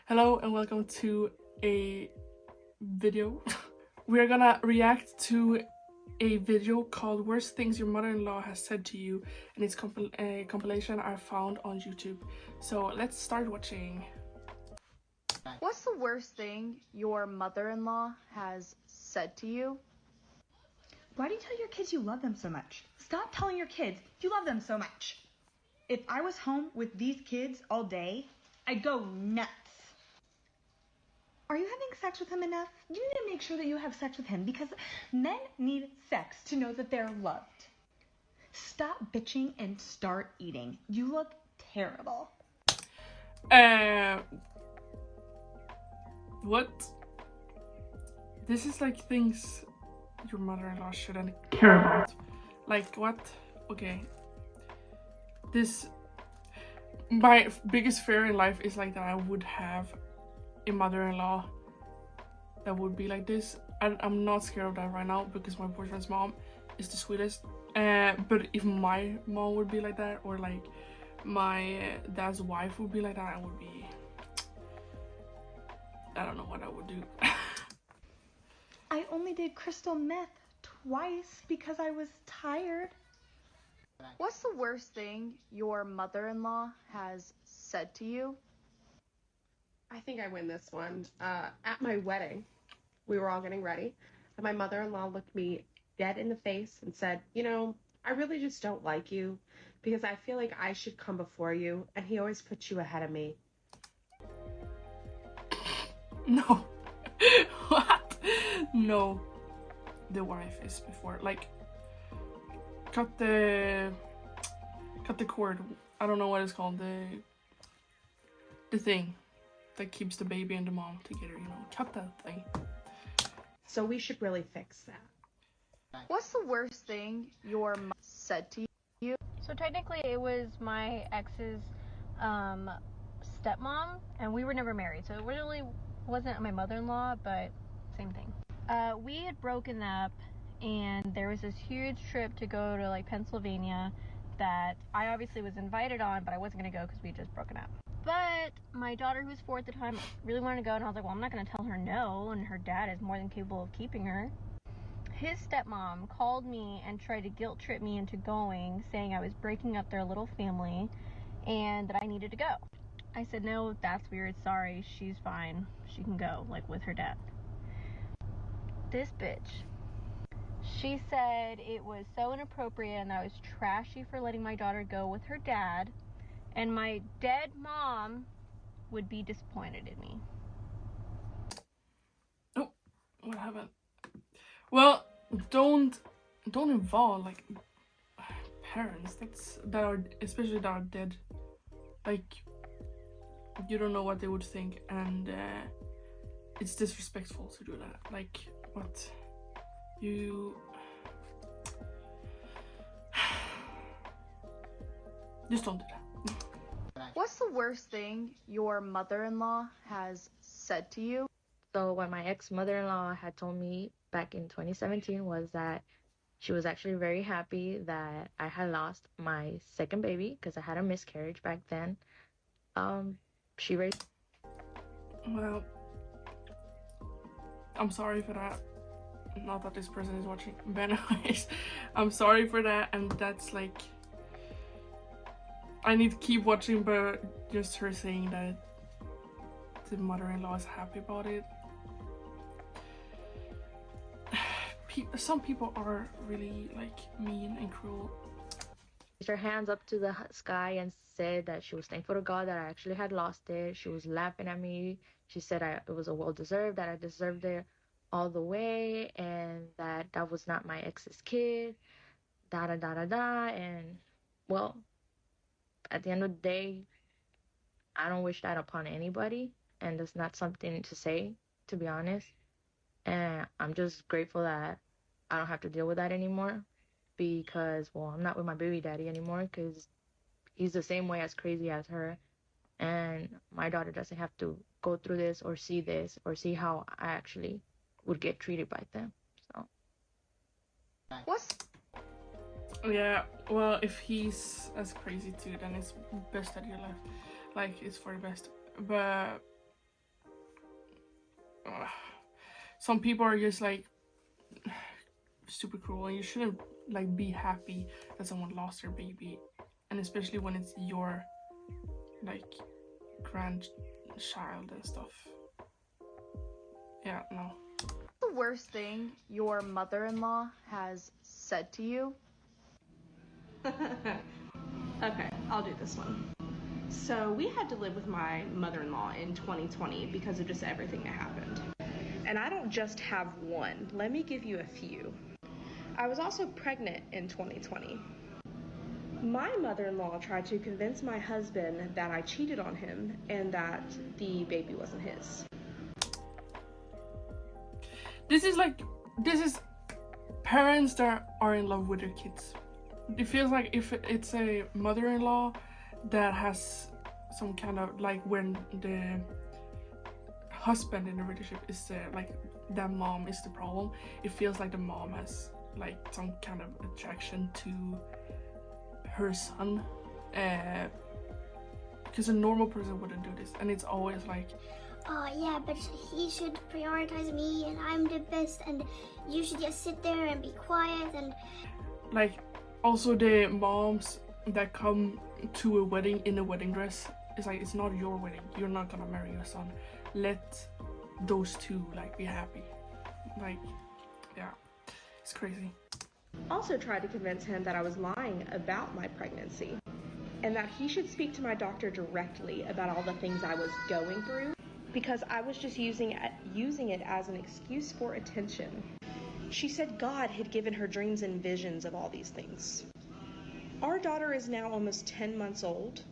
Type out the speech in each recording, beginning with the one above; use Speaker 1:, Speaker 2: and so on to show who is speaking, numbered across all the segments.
Speaker 1: Hello and welcome to a video. We're gonna react to a video called Worst Things Your Mother-in-Law Has Said to You, and it's a compilation I found on YouTube. So let's start watching.
Speaker 2: What's the worst thing your mother-in-law has said to you?
Speaker 3: Why do you tell your kids you love them so much? Stop telling your kids you love them so much. If I was home with these kids all day, I'd go nuts. Are you having sex with him enough? You need to make sure that you have sex with him because men need sex to know that they're loved. Stop bitching and start eating. You look terrible.
Speaker 1: What? This is like things your mother-in-law shouldn't care about. Like what? Okay. My biggest fear in life is like that I would have a mother-in-law that would be like this, and I'm not scared of that right now because my boyfriend's mom is the sweetest. But if my mom would be like that, or like my dad's wife would be like that, I don't know what I would do.
Speaker 3: I only did crystal meth twice because I was tired.
Speaker 2: What's the worst thing your mother-in-law has said to you?
Speaker 4: I think I win this one. At my wedding, we were all getting ready, and my mother-in-law looked me dead in the face and said, I really just don't like you because I feel like I should come before you, and he always puts you ahead of me.
Speaker 1: No. What? No. The wife is before. Like, cut the cord. I don't know what it's called. The thing that keeps the baby and the mom together, cut that thing.
Speaker 4: So we should really fix that.
Speaker 2: What's the worst thing your mom said to you?
Speaker 5: So technically it was my ex's stepmom, and we were never married, so it really wasn't my mother-in-law, but same thing. We had broken up, and there was this huge trip to go to like Pennsylvania that I obviously was invited on, but I wasn't going to go because we had just broken up. But my daughter, who was 4 at the time, really wanted to go, and I was like, well, I'm not going to tell her no, and her dad is more than capable of keeping her. His stepmom called me and tried to guilt trip me into going, saying I was breaking up their little family and that I needed to go. I said, no, that's weird, sorry, she's fine, she can go, like with her dad. This bitch, she said it was so inappropriate and that I was trashy for letting my daughter go with her dad, and my dead mom would be disappointed in me.
Speaker 1: Oh, what happened? Well, don't involve like parents especially that are dead. Like, you don't know what they would think, and it's disrespectful to do that. Like, what? You just don't do that.
Speaker 2: What's the worst thing your mother-in-law has said to you?
Speaker 6: So what my ex-mother-in-law had told me back in 2017 was that she was actually very happy that I had lost my second baby because I had a miscarriage back then. She raised...
Speaker 1: Well, I'm sorry for that. Not that this person is watching, but anyways, I'm sorry for that, and that's like, I need to keep watching, but just her saying that the mother-in-law is happy about it. Some people are really like mean and cruel.
Speaker 6: Raised her hands up to the sky and said that she was thankful to God that I actually had lost it. She was laughing at me. She said it was a well-deserved, that I deserved it all the way, and that was not my ex's kid, and well, at the end of the day, I don't wish that upon anybody, and that's not something to say, to be honest. And I'm just grateful that I don't have to deal with that anymore, because, well, I'm not with my baby daddy anymore because he's the same way as crazy as her, and my daughter doesn't have to go through this or see how I actually would get treated by them. So
Speaker 1: Yeah, well, if he's as crazy too, then it's best that you left. Like, it's for the best. But some people are just like super cruel, and you shouldn't like be happy that someone lost their baby, and especially when it's your like grandchild and stuff. Yeah, no.
Speaker 2: What's the worst thing your mother-in-law has said to you?
Speaker 4: Okay, I'll do this one. So we had to live with my mother-in-law in 2020 because of just everything that happened. And I don't just have one. Let me give you a few. I was also pregnant in 2020. My mother-in-law tried to convince my husband that I cheated on him and that the baby wasn't his.
Speaker 1: This is parents that are in love with their kids. It feels like if it's a mother-in-law that has some kind of like when the husband in the relationship is like that mom is the problem, it feels like the mom has like some kind of attraction to her son, because a normal person wouldn't do this, and it's always like,
Speaker 7: oh yeah, but he should prioritize me and I'm the best and you should just sit there and be quiet. And
Speaker 1: like also the moms that come to a wedding in a wedding dress, it's like, it's not your wedding, you're not gonna marry your son, let those two like be happy. Like, yeah, it's crazy.
Speaker 4: Also tried to convince him that I was lying about my pregnancy and that he should speak to my doctor directly about all the things I was going through, because I was just using it as an excuse for attention. She said God had given her dreams and visions of all these things. Our daughter is now almost 10 months old,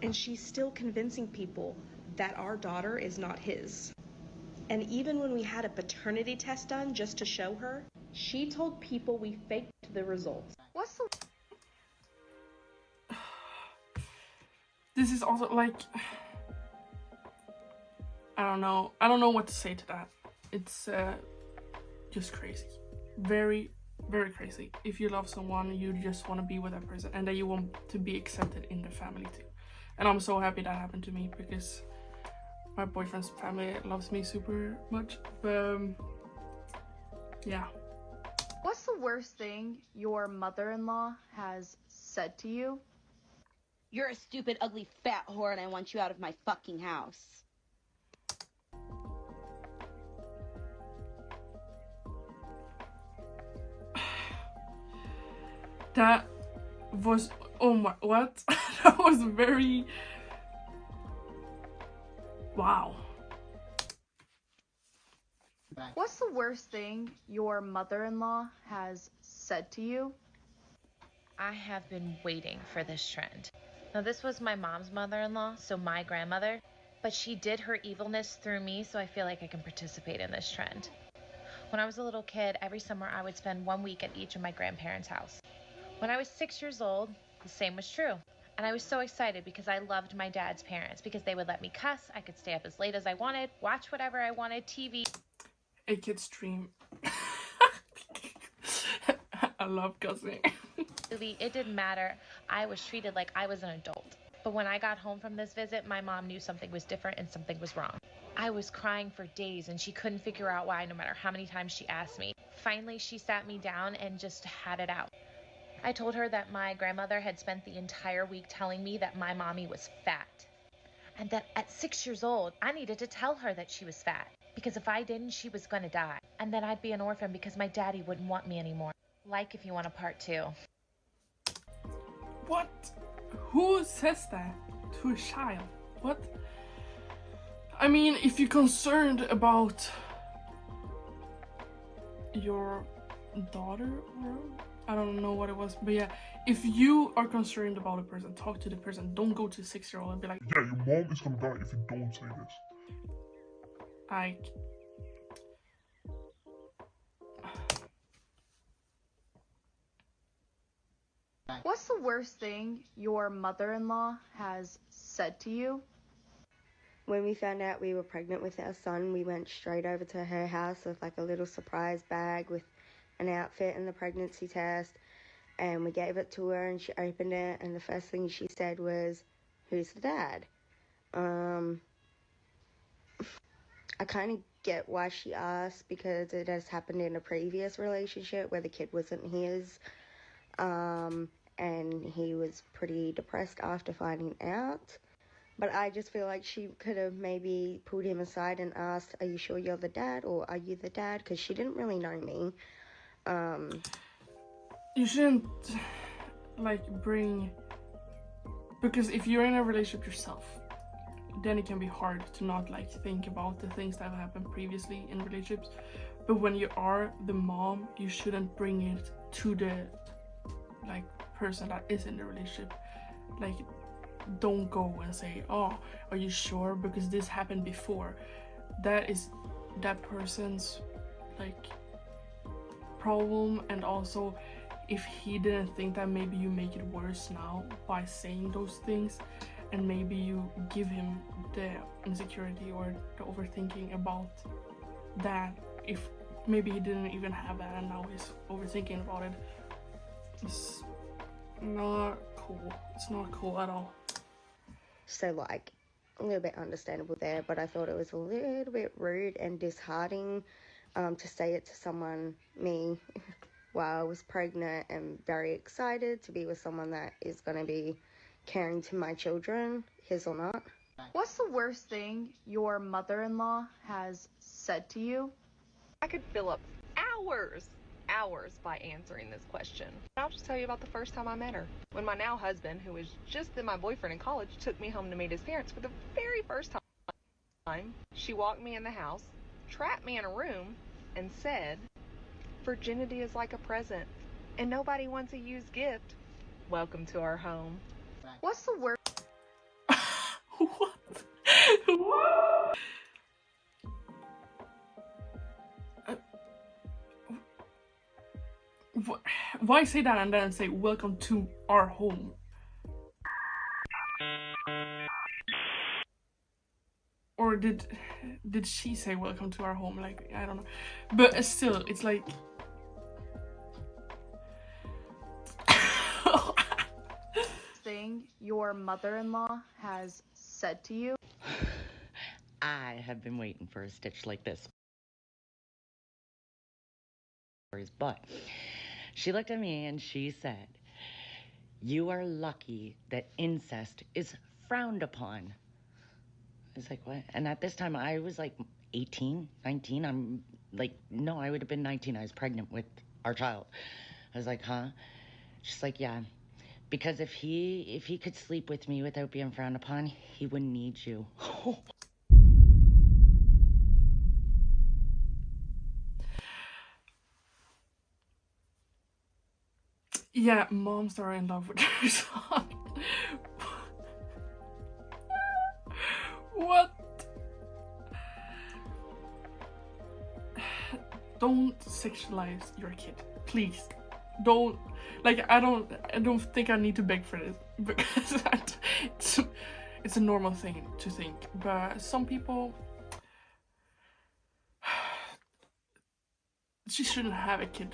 Speaker 4: and she's still convincing people that our daughter is not his. And even when we had a paternity test done just to show her, she told people we faked the results.
Speaker 2: What's the
Speaker 1: This is also like, I don't know what to say to that. It's just crazy, very, very crazy. If you love someone, you just want to be with that person, and that you want to be accepted in the family too. And I'm so happy that happened to me, because my boyfriend's family loves me super much. But yeah.
Speaker 2: What's the worst thing your mother-in-law has said to you?
Speaker 8: You're a stupid, ugly, fat whore, and I want you out of my fucking house.
Speaker 1: That was, oh my, what? That was very, wow.
Speaker 2: What's the worst thing your mother-in-law has said to you?
Speaker 9: I have been waiting for this trend. Now, this was my mom's mother-in-law, so my grandmother, but she did her evilness through me, so I feel like I can participate in this trend. When I was a little kid, every summer I would spend 1 week at each of my grandparents' house. When I was 6 years old, the same was true. And I was so excited because I loved my dad's parents, because they would let me cuss, I could stay up as late as I wanted, watch whatever I wanted, TV.
Speaker 1: A kid stream. I love cussing.
Speaker 9: It didn't matter. I was treated like I was an adult. But when I got home from this visit, my mom knew something was different and something was wrong. I was crying for days and she couldn't figure out why, no matter how many times she asked me. Finally, she sat me down and just had it out. I told her that my grandmother had spent the entire week telling me that my mommy was fat. And that at 6 years old, I needed to tell her that she was fat. Because if I didn't, she was gonna die. And then I'd be an orphan because my daddy wouldn't want me anymore. Like if you want a part 2.
Speaker 1: What? Who says that to a child? What? I mean, if you're concerned about your daughter, or I don't know what it was, but yeah, if you are concerned about a person, talk to the person. Don't go to a 6-year-old and be like,
Speaker 10: yeah, your mom is gonna die if you don't say this.
Speaker 1: Like,
Speaker 2: What's the worst thing your mother-in-law has said to you?
Speaker 11: When we found out we were pregnant with our son, we went straight over to her house with like a little surprise bag with an outfit and the pregnancy test, and we gave it to her and she opened it, and the first thing she said was, "Who's the dad?" I kind of get why she asked, because it has happened in a previous relationship where the kid wasn't his, and he was pretty depressed after finding out. But I just feel like she could have maybe pulled him aside and asked, are you sure you're the dad, or are you the dad? Because she didn't really know me.
Speaker 1: You shouldn't, like, bring... Because if you're in a relationship yourself, then it can be hard to not, like, think about the things that have happened previously in relationships. But when you are the mom, you shouldn't bring it to the, like, person that is in the relationship. Like, don't go and say, oh, are you sure, because this happened before. That is that person's, like, problem. And also, if he didn't think that, maybe you make it worse now by saying those things, and maybe you give him the insecurity or the overthinking about that. If maybe he didn't even have that and now he's overthinking about it. It's not cool. It's not cool at all.
Speaker 11: So, like, a little bit understandable there, but I thought it was a little bit rude and disheartening to say it to someone, me, while I was pregnant and very excited to be with someone that is going to be caring to my children, his or not.
Speaker 2: What's the worst thing your mother-in-law has said to you?
Speaker 12: I could fill up hours by answering this question. I'll just tell you about the first time I met her. When my now husband, who was just then my boyfriend in college, took me home to meet his parents for the very first time. She walked me in the house, trapped me in a room, and said, "Virginity is like a present, and nobody wants a used gift. Welcome to our home."
Speaker 2: What's the worst?
Speaker 1: What? What? Why say that and then say welcome to our home? Or did she say welcome to our home? Like, I don't know. But still, it's like...
Speaker 2: thing your mother-in-law has said to you?
Speaker 13: I have been waiting for a stitch like this. But she looked at me and she said, "You are lucky that incest is frowned upon." I was like, what? And at this time I was like 18, 19. I'm like, no, I would have been 19. I was pregnant with our child. I was like, huh? She's like, yeah. Because if he could sleep with me without being frowned upon, he wouldn't need you.
Speaker 1: Yeah, moms are in love with their son. What? Don't sexualize your kid, please. Don't, like, I don't think I need to beg for this, because it's a normal thing to think. But some people, she shouldn't have a kid.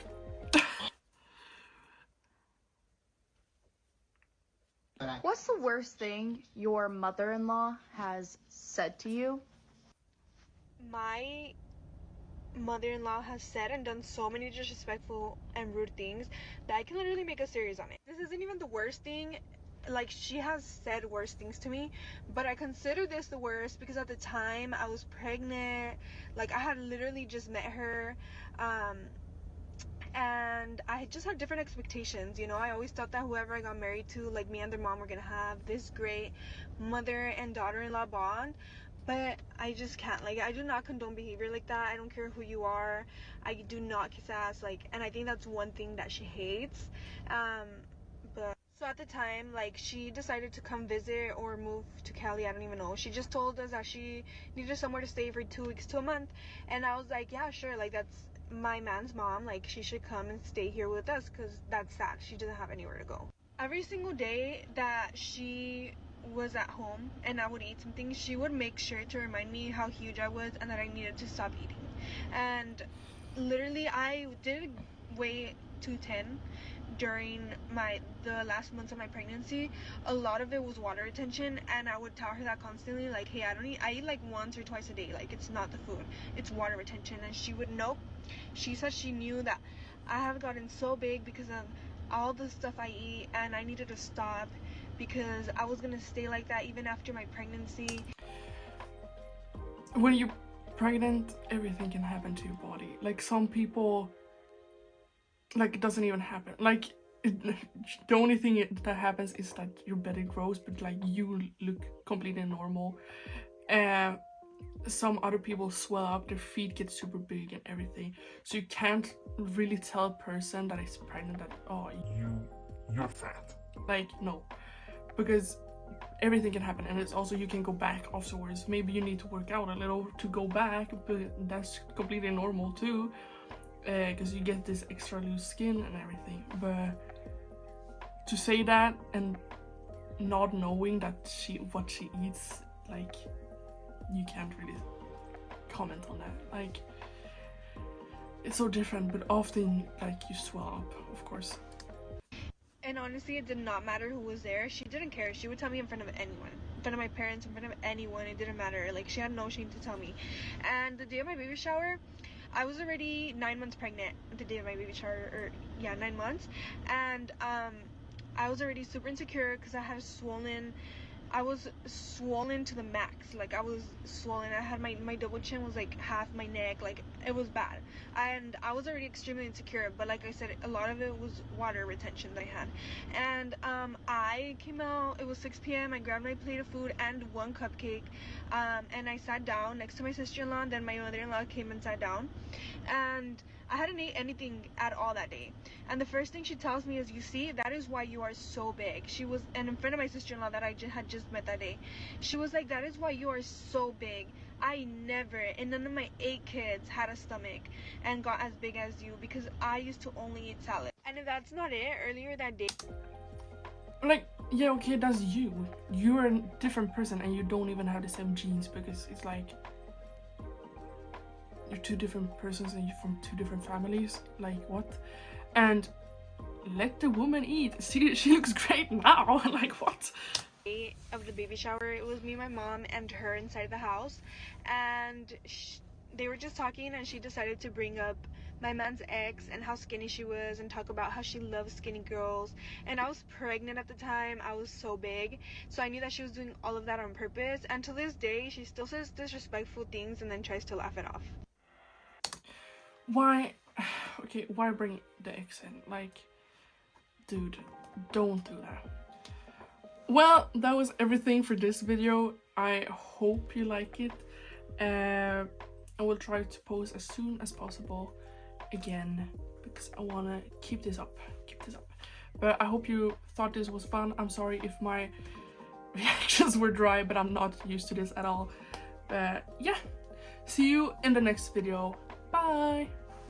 Speaker 2: What's the worst thing your mother-in-law has said to you?
Speaker 14: My mother-in-law has said and done so many disrespectful and rude things that I can literally make a series on it. This isn't even the worst thing. Like, she has said worse things to me, but I consider this the worst because at the time I was pregnant. Like, I had literally just met her, and I just had different expectations, you know. I always thought that whoever I got married to, like, me and their mom were gonna have this great mother and daughter-in-law bond. But I just can't. Like, I do not condone behavior like that. I don't care who you are. I do not kiss ass. Like, and I think that's one thing that she hates. But so at the time, like, she decided to come visit or move to Cali. I don't even know. She just told us that she needed somewhere to stay for 2 weeks to a month. And I was like, yeah, sure. Like, that's my man's mom. Like, she should come and stay here with us because that's sad. She doesn't have anywhere to go. Every single day that she was at home and I would eat something, she would make sure to remind me how huge I was and that I needed to stop eating. And literally, I did weigh 210 during the last months of my pregnancy, a lot of it was water retention, and I would tell her that constantly, like, hey, I eat like once or twice a day, like it's not the food, it's water retention. And she would know. She said she knew that I have gotten so big because of all the stuff I eat, and I needed to stop because I was gonna stay like that even after my pregnancy.
Speaker 1: When you're pregnant, everything can happen to your body. Like some people, like it doesn't even happen. Like the only thing that happens is that your belly grows, but like you look completely normal. Some other people swell up, their feet get super big and everything. So you can't really tell a person that is pregnant that, oh,
Speaker 10: you're fat.
Speaker 1: Like, no, because everything can happen. And it's also, you can go back afterwards. Maybe you need to work out a little to go back, but that's completely normal too, because you get this extra loose skin and everything. But to say that and not knowing that what she eats, like, you can't really comment on that. Like, it's so different, but often like you swell up, of course.
Speaker 14: And honestly, it did not matter who was there. She didn't care. She would tell me in front of anyone, in front of my parents, in front of anyone. It didn't matter. Like, she had no shame to tell me. And the day of my baby shower, I was already 9 months pregnant. The day of my baby shower, or yeah, 9 months. And I was already super insecure because I was swollen to the max. Like, I was swollen. I had my double chin was like half my neck. Like, it was bad. And I was already extremely insecure. But like I said, a lot of it was water retention that I had. And I came out, it was 6 p.m. I grabbed my plate of food and 1 cupcake. And I sat down next to my sister-in-law. And then my mother-in-law came and sat down. And I hadn't ate anything at all that day. And the first thing she tells me is, you see, that is why you are so big. She was, and in front of my sister-in-law that I had just met that day, she was like, that is why you are so big. I never, and none of my 8 kids had a stomach and got as big as you, because I used to only eat salad. And if that's not it, earlier that day,
Speaker 1: like, yeah, okay, that's you. You're a different person and you don't even have the same genes, because it's like, you're 2 different persons and you're from 2 different families. Like, what? And let the woman eat. See, she looks great now. Like, what?
Speaker 14: Of the baby shower, it was me, my mom, and her inside the house, and they were just talking, and she decided to bring up my man's ex and how skinny she was, and talk about how she loves skinny girls. And I was pregnant at the time. I was so big, so I knew that she was doing all of that on purpose. And to this day, she still says disrespectful things and then tries to laugh it off.
Speaker 1: Why? Okay, why bring the ex in? Like, dude, don't do that. Well, that was everything for this video. I hope you like it. I will try to post as soon as possible again, because I want to keep this up. But I hope you thought this was fun. I'm sorry if my reactions were dry, but I'm not used to this at all. But yeah, see you in the next video. Bye!